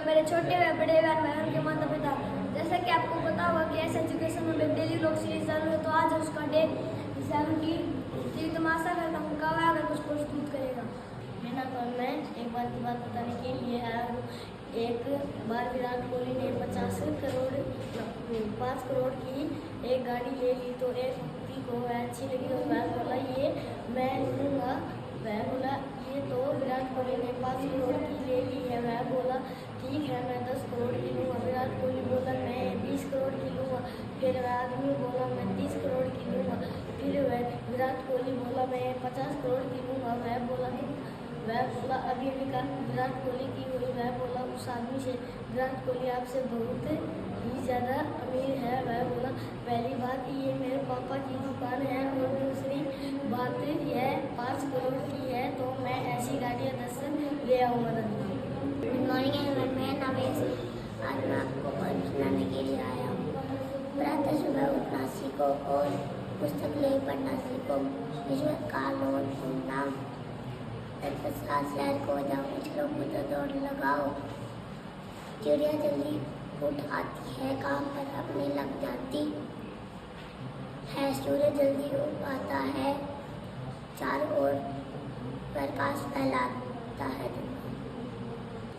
मेरे छोटे व बड़े बहन भाई उनके माता पिता। जैसा कि आपको पता होगा कि ऐसे एजुकेशन में डेली व्लॉग सीरीज चालू है, तो आज उसका डे 17 तो मैं आशा करता हूँ कब आकर कुछ प्रस्तुत करेगा। मेरा तो मैं एक बार की बात बताने के लिए आया हूँ। एक बार विराट कोहली ने 5 करोड़ की एक गाड़ी ले ली, तो एक व्यक्ति को अच्छी लगी और वह बोला ये मैं लूँगा। वह बोला ये तो विराट कोहली ने 5 करोड़ की ले ली है। वह बोला ठीक है मैं 10 करोड़ की लूँगा। विराट कोहली बोला मैं 20 करोड़ की लूँगा। फिर वह आदमी बोला मैं 30 करोड़ की लूँगा। फिर वह विराट कोहली बोला मैं 50 करोड़ की लूँगा। वह बोला अभी विराट कोहली की हुई। वह बोला उस आदमी से विराट कोहली आपसे बहुत ही ज़्यादा अमीर है। वह बोला पहली बात ये मेरे पापा की दुकान है और दूसरी बात यह 5 करोड़ की है, तो मैं ऐसी गाड़ियाँ 10 ले आऊँगा। गुड मॉर्निंग एवरीवन, मैं नवेश। आज मैं आपको कॉल सुनाने के लिए आया हूँ। प्रातः सुबह उठना सीखो और पुस्तक ले पढ़ना सीखो। रिश्वत का लोन नाम शहर को जाओ, कुछ लोग दौड़ लगाओ। चिड़िया जल्दी उठ आती है, काम पर अपने लग जाती है। सूर्य जल्दी उग आता है, चारों ओर प्रकाश फैलाता है।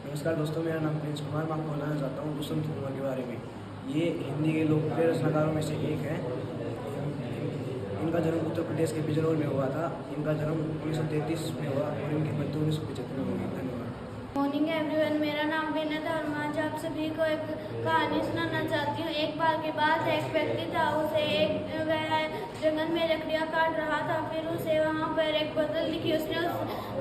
नमस्कार दोस्तों, मेरा नाम प्रिंस कुमार। मैं आपको बताना चाहता हूँ दुष्यंत कुमार के बारे में। ये हिंदी के लोकप्रिय रचनाकारों में से एक है। इनका जन्म उत्तर प्रदेश के बिजनौर में हुआ था। इनका जन्म 1933 में हुआ और इनकी मृत्यु 1975 में हुई। धन्यवाद। मॉर्निंग एवरीवन, मेरा नाम विनय है और मैं आज आप सभी को एक कहानी सुनाना चाहती हूँ। एक बार के बाद एक व्यक्ति था, वह जंगल में लकड़ियाँ काट रहा था। फिर उसे वहाँ पर एक बोतल दिखी। उसने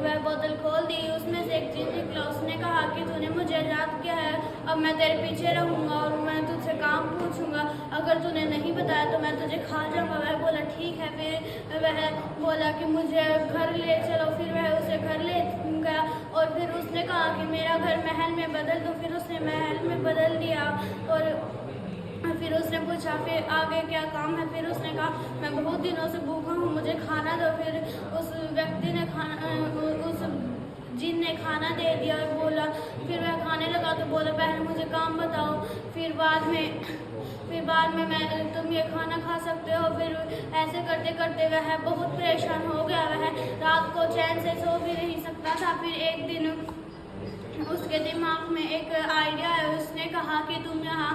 वह बोतल खोल दी। उसमें से एक चीज निकला। उसने कहा कि तूने मुझे याद किया है, अब मैं तेरे पीछे रहूँगा और मैं तुझसे काम पूछूंगा। अगर तूने नहीं बताया तो मैं तुझे खा जाऊँगा। वह बोला ठीक है। फिर वह बोला कि मुझे घर ले चलो। फिर वह उसे घर ले गया और फिर उसने कहा कि मेरा घर महल में बदल दो। फिर उसने महल में बदल दिया और फिर उसने पूछा फिर आगे क्या काम है। फिर उसने कहा मैं बहुत दिनों से भूखा हूँ, मुझे खाना दो। फिर उस व्यक्ति ने उस जिन ने खाना दे दिया और बोला फिर वह खाने लगा तो बोला पहले मुझे काम बताओ, फिर बाद में मैं तुम ये खाना खा सकते हो। फिर ऐसे करते करते वह बहुत परेशान हो गया। वह रात को चैन से सो भी नहीं सकता था। फिर एक दिन उसके दिमाग में एक आइडिया है। उसने कहा कि तुम यहाँ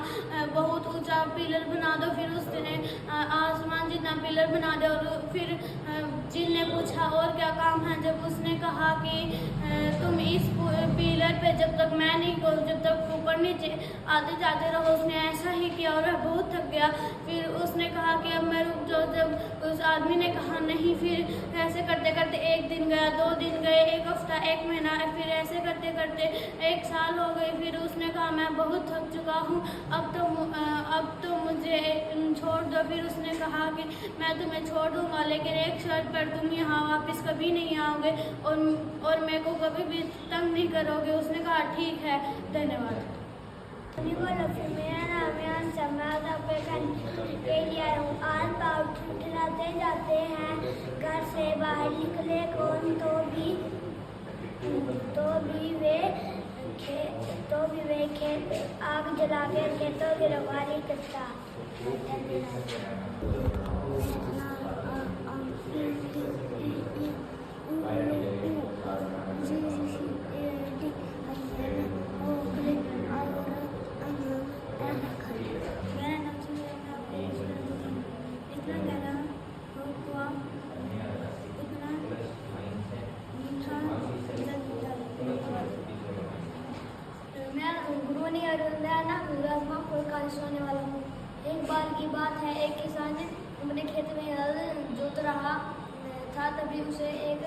बहुत ऊंचा पिलर बना दो। फिर उसने आसमान जितना पिलर बना दिया। और फिर जिन ने पूछा और क्या काम है। जब उसने कहा कि तुम इस पिलर पे जब तक मैं नहीं कहूँ जब तक ऊपर नीचे आते जाते रहो। उसने ऐसा ही किया और वह बहुत थक गया। फिर उसने कहा कि अब मैं रुक जाओ। जब उस आदमी ने कहा नहीं। फिर ऐसे करते करते एक दिन गया, 2 दिन गए, 1 हफ्ता, 1 महीना, फिर ऐसे करते करते 1 साल हो गई। फिर उसने कहा मैं बहुत थक चुका हूँ, अब तो मुझे छोड़ दो। फिर उसने कहा कि मैं तुम्हें छोड़ दूंगा लेकिन एक शर्त पर, तुम यहाँ वापस कभी नहीं आओगे और मेरे को कभी भी तंग नहीं करोगे। उसने कहा ठीक है, धन्यवाद। मेरा नाम है अंशम। मैं आज आपको एक कहानी के लिए आया हूँ। आज पाँव ठुठलाते जाते हैं, घर से बाहर निकले कौन तो भी वे खेत आग जला के खेतों की रखवाली करता। सुनाने वाला हूँ। एक बार की बात है, एक किसान अपने खेत में हल जोत रहा था। तभी उसे एक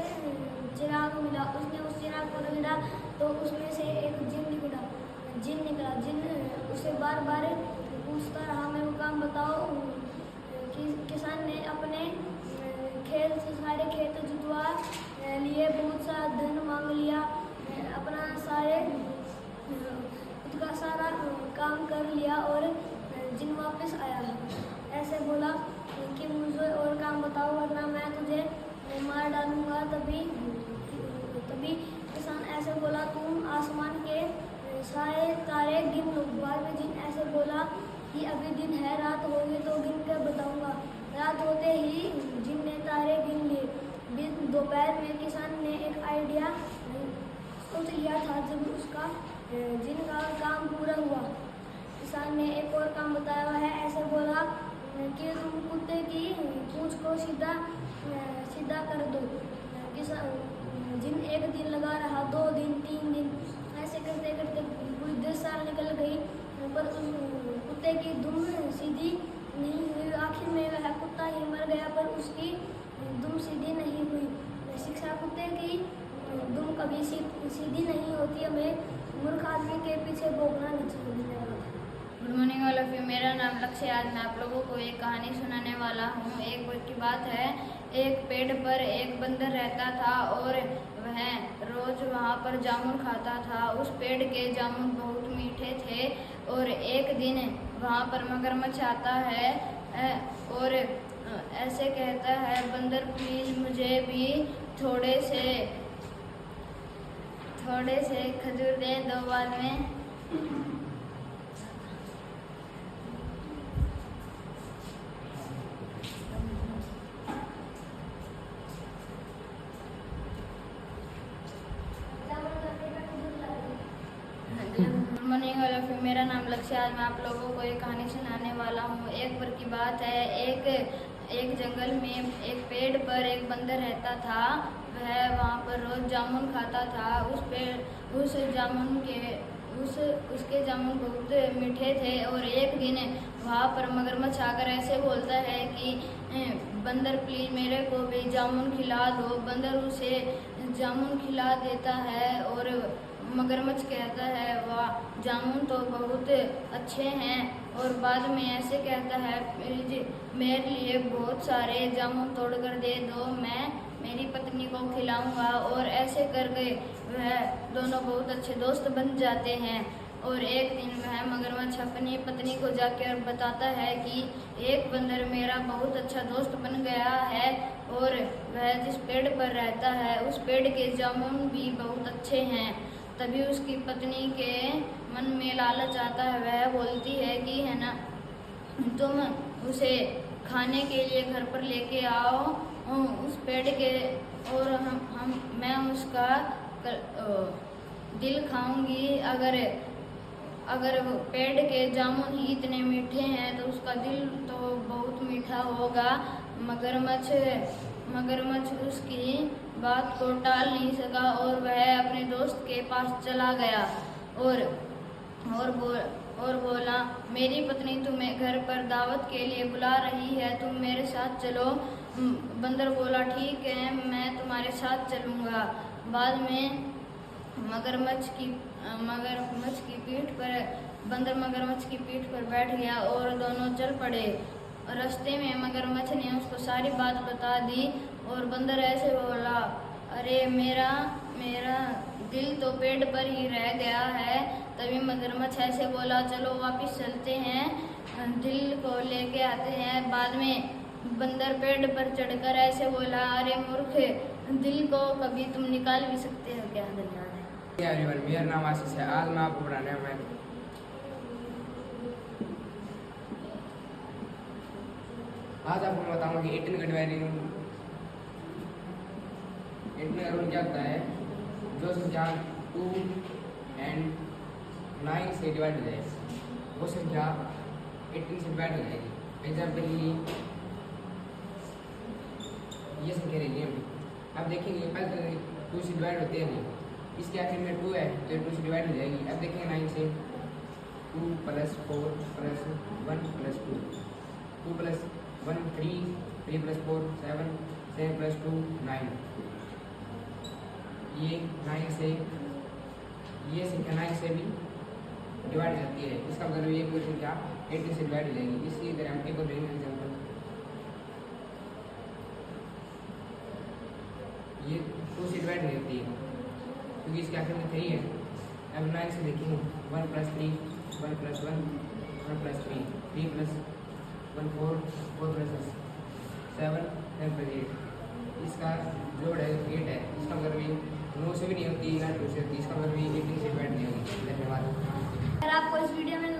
चिराग मिला। उसने उस चिराग को रगड़ा तो उसमें से एक जिन निकला। जिन उसे बार बार पूछता रहा मैं वो काम बताओ। किसान ने अपने सारे खेत जुतवा लिए, बहुत सा धन मांग लिया, अपना उसका सारा काम कर लिया और जिन वापस आया। ऐसे बोला कि मुझे और काम बताओ वरना मैं तुझे मार डालूंगा। तभी किसान ऐसे बोला तुम आसमान के सारे तारे गिन लो। बाद में जिन ऐसे बोला कि अभी दिन है, रात होगी तो गिन कर बताऊंगा। रात होते ही जिन ने तारे गिन लिए। दोपहर में किसान ने एक आइडिया सोच लिया था। जब उसका जिन का काम पूरा हुआ, किसान ने एक और काम बताया है। ऐसे बोला कि तुम कुत्ते की पूंछ को सीधा कर दो। जिन एक दिन लगा रहा, 2 दिन, 3 दिन, ऐसे करते करते पूरी 10 साल निकल गई, पर उस कुत्ते की दुम सीधी नहीं हुई। आखिर में वह कुत्ता ही मर गया, पर उसकी दुम सीधी नहीं हुई। शिक्षा कुत्ते की दुम कभी सीधी नहीं होती। हमें मूर्ख आदमी के पीछे भोगना नहीं चाहिए। Good morning all of you. मेरा नाम लक्ष्य है। आज मैं आप लोगों को एक कहानी सुनाने वाला हूँ। एक बार की बात है, एक पेड़ पर एक बंदर रहता था और वह रोज वहाँ पर जामुन खाता था। उस पेड़ के जामुन बहुत मीठे थे और एक दिन वहाँ पर मगरमच्छ आता है और ऐसे कहता है, बंदर प्लीज मुझे भी थोड़े से खजूर दे दो। बाद में good morning all of you. मेरा नाम लक्ष्य है। आज मैं आप लोगों को एक कहानी सुनाने वाला हूँ। एक बार की बात है, एक जंगल में एक पेड़ पर एक बंदर रहता था। वह वहाँ पर रोज जामुन खाता था। उसके जामुन बहुत मीठे थे और एक दिन वहाँ पर मगरमच्छ आकर ऐसे बोलता है कि बंदर प्लीज मेरे को भी जामुन खिला दो। बंदर उसे जामुन खिला देता है और मगरमच्छ कहता है, वाह जामुन तो बहुत अच्छे हैं। और बाद में ऐसे कहता है, मेरे लिए बहुत सारे जामुन तोड़ कर दे दो, मैं मेरी पत्नी को खिलाऊंगा। और ऐसे कर गए वह दोनों बहुत अच्छे दोस्त बन जाते हैं। और एक दिन वह मगरमच्छ अपनी पत्नी को जाकर बताता है कि एक बंदर मेरा बहुत अच्छा दोस्त बन गया है और वह जिस पेड़ पर रहता है उस पेड़ के जामुन भी बहुत अच्छे हैं। तभी उसकी पत्नी के मन में लालच आता है। वह बोलती है कि है ना, तुम उसे खाने के लिए घर पर लेके आओ उस पेड़ के, और मैं उसका दिल खाऊंगी। अगर पेड़ के जामुन ही इतने मीठे हैं तो उसका दिल तो बहुत मीठा होगा। मगरमच्छ उसकी बात को टाल नहीं सका और वह अपने दोस्त के पास चला गया और बोला, मेरी पत्नी तुम्हें घर पर दावत के लिए बुला रही है, तुम मेरे साथ चलो। बंदर बोला, ठीक है, मैं तुम्हारे साथ चलूँगा। बाद में मगरमच्छ की पीठ पर बैठ गया और दोनों चल पड़े। रास्ते में मगरमच्छ ने उसको सारी बात बता दी और बंदर ऐसे बोला, अरे मेरा दिल तो पेड़ पर ही रह गया है। तभी मगरमच्छ ऐसे बोला, चलो वापस चलते हैं, दिल को लेके आते हैं। बाद में बंदर पेड़ पर चढ़कर ऐसे बोला, अरे मूर्ख, दिल को कभी तुम निकाल भी सकते हो क्या? धन्यवाद। मेरा नाम आशीष है। आज मैं आपको पढ़ाने में आज आपको बताऊंगा कि 18 का डिवाइडिंग क्या होता है। जो संख्या 2 and 9 से डिवाइड हो जाए वो संख्या 18 से डिवाइड हो जाएगी। एग्जाम्पल ये संख्या रहेगी। अब देखेंगे पहले 2 से डिवाइड होते हैं, इसके आखिर में 2 है तो 2 से डिवाइड हो जाएगी। अब देखेंगे 9 से 2 + 4 + 1 + 2, 2 + 1 3, 3 + 4 7, 7 + 2 9। ये 9 से ये संख्या 9 से भी डिवाइड हो जाती है। इसका मतलब ये पूरी संख्या 18 से डिवाइड हो जाएगी। इसी तरह हम एक और देखेंगे एग्जाम्पल। ये 2 से डिवाइड नहीं होती है क्योंकि इसके आखिर में 3 है। अब 9 से देखेंगे 1 + 3 1 + 1 1 + 3 3 + 1 4 4 + 7 7 + 8। इसका जोड़ है 8 है। इसका मतलब 9 से भी नहीं होती, 9 से होती। इसका मतलब 18 से डिवाइड नहीं होगी। धन्यवाद। इस वीडियो में